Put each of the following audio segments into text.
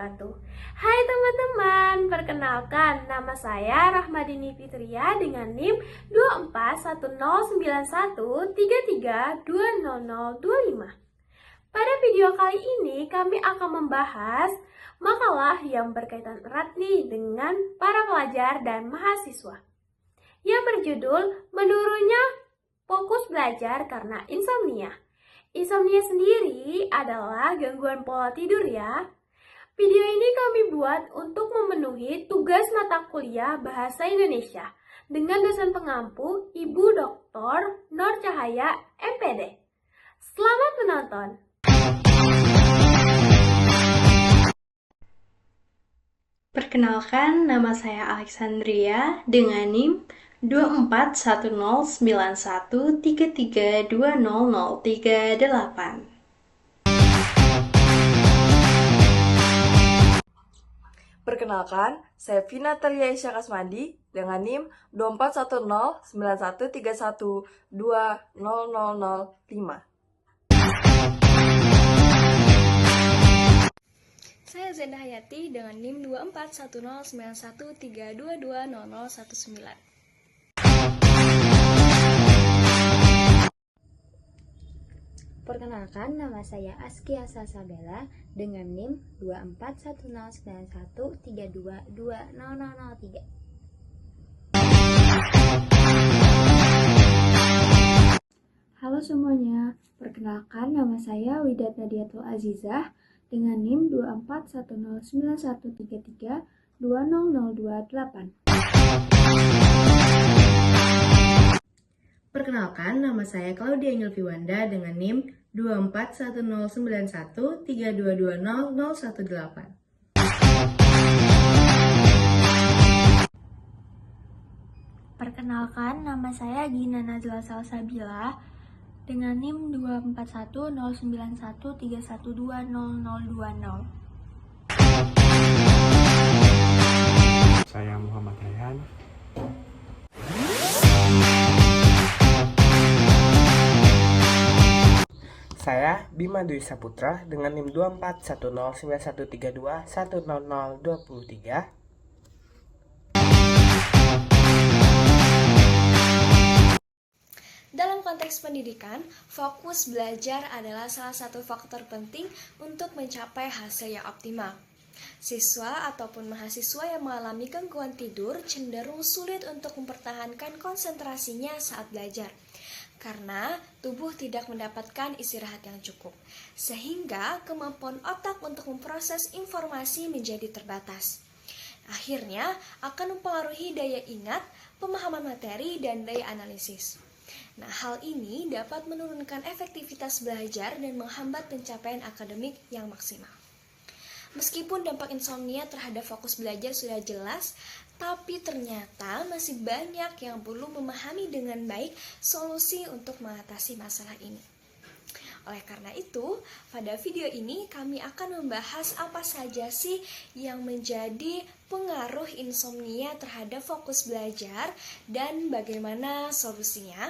wabarakatuh. Hai teman-teman, perkenalkan nama saya Rahmadini Fitria dengan NIM 24109133200025. Pada video kali ini kami akan membahas makalah yang berkaitan erat nih dengan para pelajar dan mahasiswa yang berjudul Menurunnya Fokus Belajar Karena Insomnia. Insomnia sendiri adalah gangguan pola tidur ya. Video ini kami buat untuk memenuhi tugas mata kuliah Bahasa Indonesia dengan dosen pengampu Ibu Dr. Nur Cahaya, MPD. Selamat menonton! Perkenalkan, nama saya Alexandria dengan NIM 24109133200038. Perkenalkan, saya Vina Talia Isya Kasmadi dengan NIM 24109131200005. Saya Zenda Hayati dengan NIM 24109132200019. Perkenalkan, nama saya Askia Sasabella dengan NIM 24109132200003. Halo semuanya, perkenalkan nama saya Widat Nadiatul Azizah dengan NIM 24109133200028. Perkenalkan, nama saya Claudia Nyulfiwanda dengan NIM 24109132200018. Perkenalkan, nama saya Gina Nazla Salsabila dengan NIM 24109131200020. Saya Muhammad Rayhan. Saya Bima Dwi Saputra dengan NIM 24109132100023. Dalam konteks pendidikan, fokus belajar adalah salah satu faktor penting untuk mencapai hasil yang optimal. Siswa ataupun mahasiswa yang mengalami gangguan tidur cenderung sulit untuk mempertahankan konsentrasinya saat belajar, karena tubuh tidak mendapatkan istirahat yang cukup, sehingga kemampuan otak untuk memproses informasi menjadi terbatas. Akhirnya akan mempengaruhi daya ingat, pemahaman materi, dan daya analisis. Nah, hal ini dapat menurunkan efektivitas belajar dan menghambat pencapaian akademik yang maksimal. Meskipun dampak insomnia terhadap fokus belajar sudah jelas, tapi ternyata masih banyak yang belum memahami dengan baik solusi untuk mengatasi masalah ini. Oleh karena itu, pada video ini kami akan membahas apa saja sih yang menjadi pengaruh insomnia terhadap fokus belajar dan bagaimana solusinya.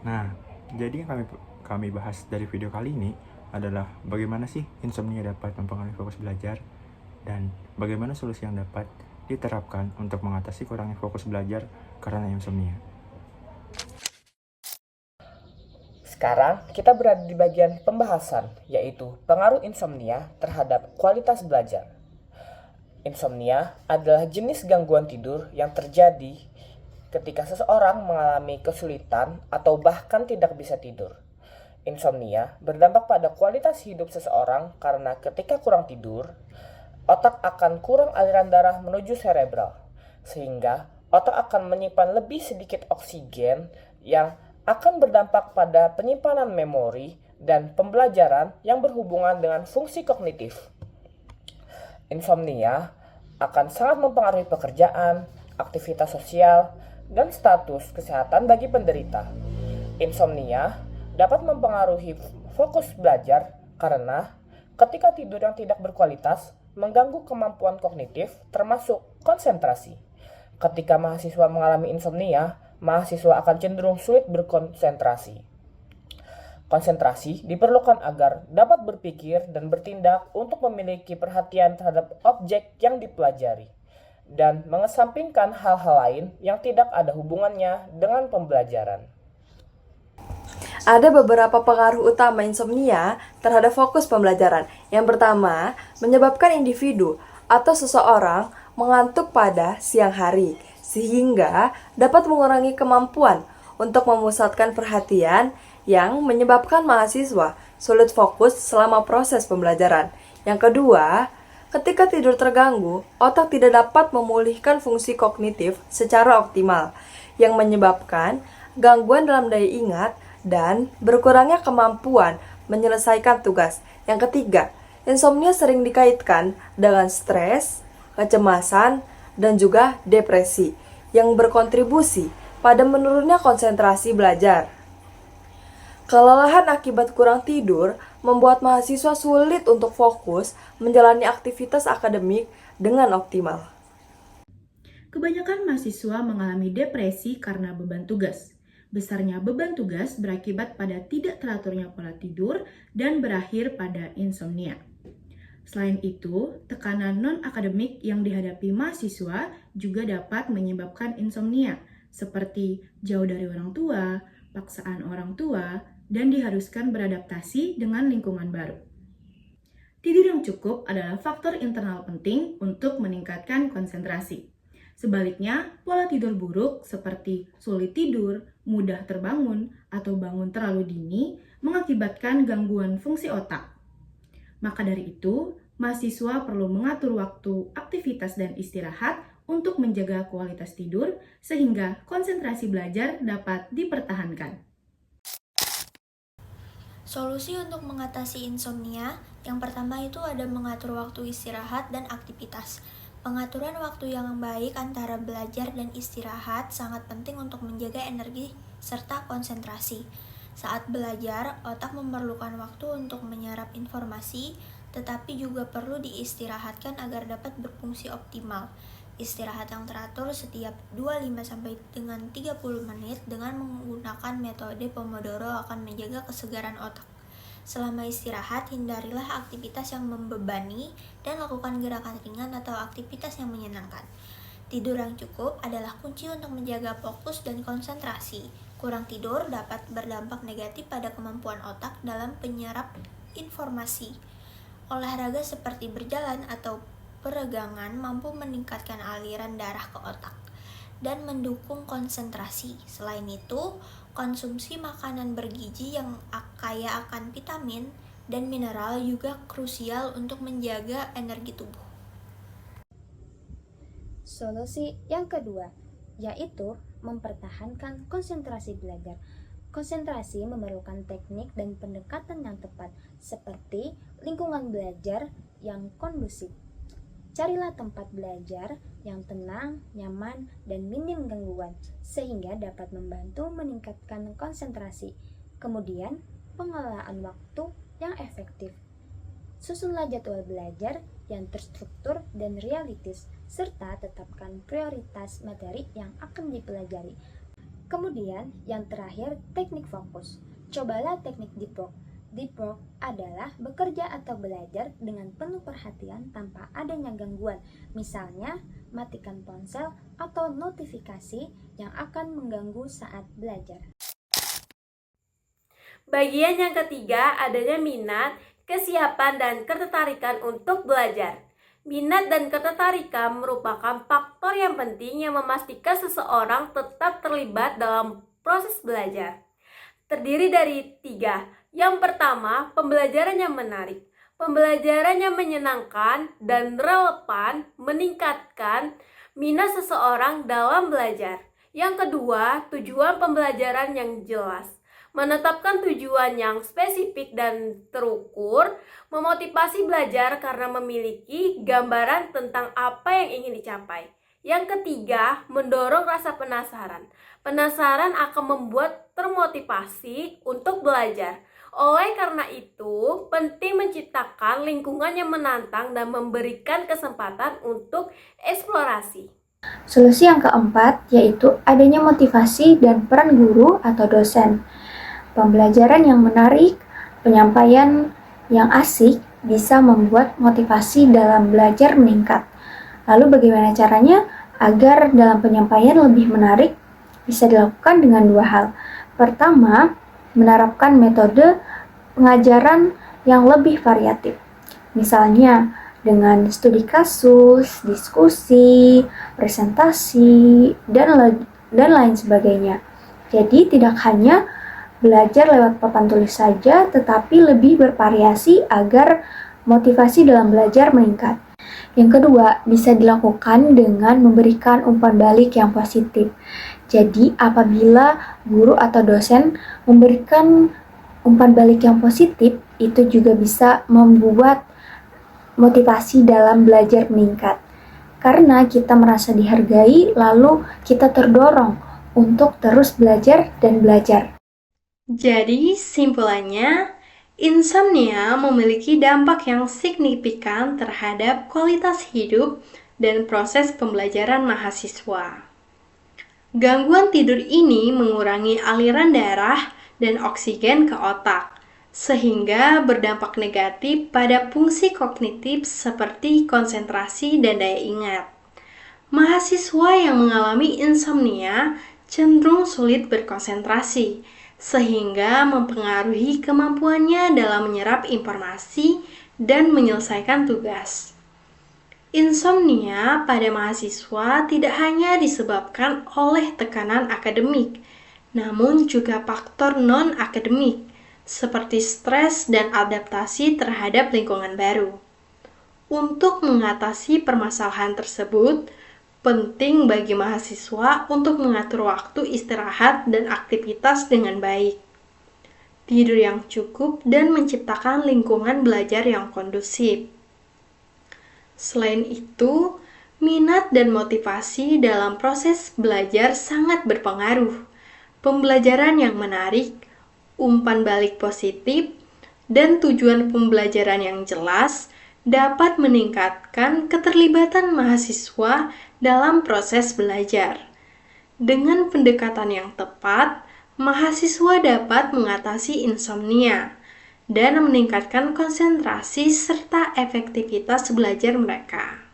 Nah, jadi yang kami bahas dari video kali ini adalah bagaimana sih insomnia dapat mempengaruhi fokus belajar dan bagaimana solusi yang dapat diterapkan untuk mengatasi kurangnya fokus belajar karena insomnia. Sekarang kita berada di bagian pembahasan, yaitu pengaruh insomnia terhadap kualitas belajar. Insomnia adalah jenis gangguan tidur yang terjadi ketika seseorang mengalami kesulitan atau bahkan tidak bisa tidur. Insomnia berdampak pada kualitas hidup seseorang karena ketika kurang tidur, otak akan kurang aliran darah menuju cerebral, sehingga otak akan menyimpan lebih sedikit oksigen yang akan berdampak pada penyimpanan memori dan pembelajaran yang berhubungan dengan fungsi kognitif. Insomnia akan sangat mempengaruhi pekerjaan, aktivitas sosial, dan status kesehatan bagi penderita. Insomnia dapat mempengaruhi fokus belajar karena ketika tidur yang tidak berkualitas mengganggu kemampuan kognitif termasuk konsentrasi. Ketika mahasiswa mengalami insomnia, mahasiswa akan cenderung sulit berkonsentrasi. Konsentrasi diperlukan agar dapat berpikir dan bertindak untuk memiliki perhatian terhadap objek yang dipelajari dan mengesampingkan hal-hal lain yang tidak ada hubungannya dengan pembelajaran. Ada beberapa pengaruh utama insomnia terhadap fokus pembelajaran. Yang pertama, menyebabkan individu atau seseorang mengantuk pada siang hari, sehingga dapat mengurangi kemampuan untuk memusatkan perhatian yang menyebabkan mahasiswa sulit fokus selama proses pembelajaran. Yang kedua, ketika tidur terganggu, otak tidak dapat memulihkan fungsi kognitif secara optimal, yang menyebabkan gangguan dalam daya ingat dan berkurangnya kemampuan menyelesaikan tugas. Yang ketiga, insomnia sering dikaitkan dengan stres, kecemasan, dan juga depresi yang berkontribusi pada menurunnya konsentrasi belajar. Kelelahan akibat kurang tidur membuat mahasiswa sulit untuk fokus menjalani aktivitas akademik dengan optimal. Kebanyakan mahasiswa mengalami depresi karena beban tugas. Besarnya beban tugas berakibat pada tidak teraturnya pola tidur dan berakhir pada insomnia. Selain itu, tekanan non-akademik yang dihadapi mahasiswa juga dapat menyebabkan insomnia, seperti jauh dari orang tua, paksaan orang tua, dan diharuskan beradaptasi dengan lingkungan baru. Tidur yang cukup adalah faktor internal penting untuk meningkatkan konsentrasi. Sebaliknya, pola tidur buruk seperti sulit tidur, mudah terbangun, atau bangun terlalu dini mengakibatkan gangguan fungsi otak. Maka dari itu, mahasiswa perlu mengatur waktu aktivitas dan istirahat untuk menjaga kualitas tidur sehingga konsentrasi belajar dapat dipertahankan. Solusi untuk mengatasi insomnia, yang pertama itu ada mengatur waktu istirahat dan aktivitas. Pengaturan waktu yang baik antara belajar dan istirahat sangat penting untuk menjaga energi serta konsentrasi. Saat belajar, otak memerlukan waktu untuk menyerap informasi, tetapi juga perlu diistirahatkan agar dapat berfungsi optimal. Istirahat yang teratur setiap 25 sampai dengan 30 menit dengan menggunakan metode Pomodoro akan menjaga kesegaran otak. Selama istirahat, hindarilah aktivitas yang membebani dan lakukan gerakan ringan atau aktivitas yang menyenangkan. Tidur yang cukup adalah kunci untuk menjaga fokus dan konsentrasi. Kurang tidur dapat berdampak negatif pada kemampuan otak dalam penyerap informasi. Olahraga seperti berjalan atau peregangan mampu meningkatkan aliran darah ke otak dan mendukung konsentrasi. Selain itu, konsumsi makanan bergizi yang kaya akan vitamin dan mineral juga krusial untuk menjaga energi tubuh. Solusi yang kedua, yaitu mempertahankan konsentrasi belajar. Konsentrasi memerlukan teknik dan pendekatan yang tepat, seperti lingkungan belajar yang kondusif. Carilah tempat belajar yang tenang, nyaman, dan minim gangguan, sehingga dapat membantu meningkatkan konsentrasi. Kemudian, pengelolaan waktu yang efektif. Susunlah jadwal belajar yang terstruktur dan realistis, serta tetapkan prioritas materi yang akan dipelajari. Kemudian, yang terakhir, teknik fokus. Cobalah teknik deep work. Deep work adalah bekerja atau belajar dengan penuh perhatian tanpa adanya gangguan, misalnya matikan ponsel atau notifikasi yang akan mengganggu saat belajar. Bagian yang ketiga adanya minat, kesiapan, dan ketertarikan untuk belajar. Minat dan ketertarikan merupakan faktor yang penting yang memastikan seseorang tetap terlibat dalam proses belajar. Terdiri dari 3. Yang pertama, pembelajaran yang menarik. Pembelajaran yang menyenangkan dan relevan meningkatkan minat seseorang dalam belajar. Yang kedua, tujuan pembelajaran yang jelas. Menetapkan tujuan yang spesifik dan terukur, memotivasi belajar karena memiliki gambaran tentang apa yang ingin dicapai. Yang ketiga, mendorong rasa penasaran. Penasaran akan membuat termotivasi untuk belajar. Oleh karena itu, penting menciptakan lingkungan yang menantang dan memberikan kesempatan untuk eksplorasi. Solusi yang keempat yaitu adanya motivasi dan peran guru atau dosen. Pembelajaran yang menarik, penyampaian yang asik bisa membuat motivasi dalam belajar meningkat. Lalu bagaimana caranya agar dalam penyampaian lebih menarik? Bisa dilakukan dengan dua hal. Pertama, menerapkan metode pengajaran yang lebih variatif. Misalnya dengan studi kasus, diskusi, presentasi, dan lain sebagainya. Jadi tidak hanya belajar lewat papan tulis saja, tetapi lebih bervariasi agar motivasi dalam belajar meningkat. Yang kedua, bisa dilakukan dengan memberikan umpan balik yang positif. Jadi, apabila guru atau dosen memberikan umpan balik yang positif, itu juga bisa membuat motivasi dalam belajar meningkat. Karena kita merasa dihargai, lalu kita terdorong untuk terus belajar dan belajar. Jadi, simpulannya, insomnia memiliki dampak yang signifikan terhadap kualitas hidup dan proses pembelajaran mahasiswa. Gangguan tidur ini mengurangi aliran darah dan oksigen ke otak, sehingga berdampak negatif pada fungsi kognitif seperti konsentrasi dan daya ingat. Mahasiswa yang mengalami insomnia cenderung sulit berkonsentrasi, sehingga mempengaruhi kemampuannya dalam menyerap informasi dan menyelesaikan tugas. Insomnia pada mahasiswa tidak hanya disebabkan oleh tekanan akademik, namun juga faktor non-akademik, seperti stres dan adaptasi terhadap lingkungan baru. Untuk mengatasi permasalahan tersebut, penting bagi mahasiswa untuk mengatur waktu istirahat dan aktivitas dengan baik, tidur yang cukup, dan menciptakan lingkungan belajar yang kondusif. Selain itu, minat dan motivasi dalam proses belajar sangat berpengaruh. Pembelajaran yang menarik, umpan balik positif, dan tujuan pembelajaran yang jelas dapat meningkatkan keterlibatan mahasiswa dalam proses belajar. Dengan pendekatan yang tepat, mahasiswa dapat mengatasi insomnia dan meningkatkan konsentrasi serta efektivitas belajar mereka.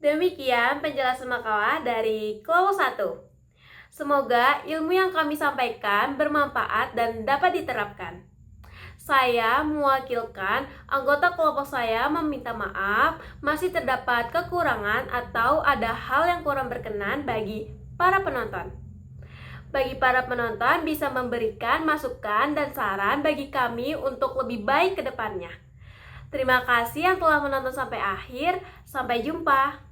Demikian penjelasan makalah dari kelompok 1. Semoga ilmu yang kami sampaikan bermanfaat dan dapat diterapkan. Saya mewakilkan anggota kelompok saya meminta maaf masih terdapat kekurangan atau ada hal yang kurang berkenan bagi para penonton. Bagi para penonton bisa memberikan masukan dan saran bagi kami untuk lebih baik ke depannya. Terima kasih yang telah menonton sampai akhir. Sampai jumpa.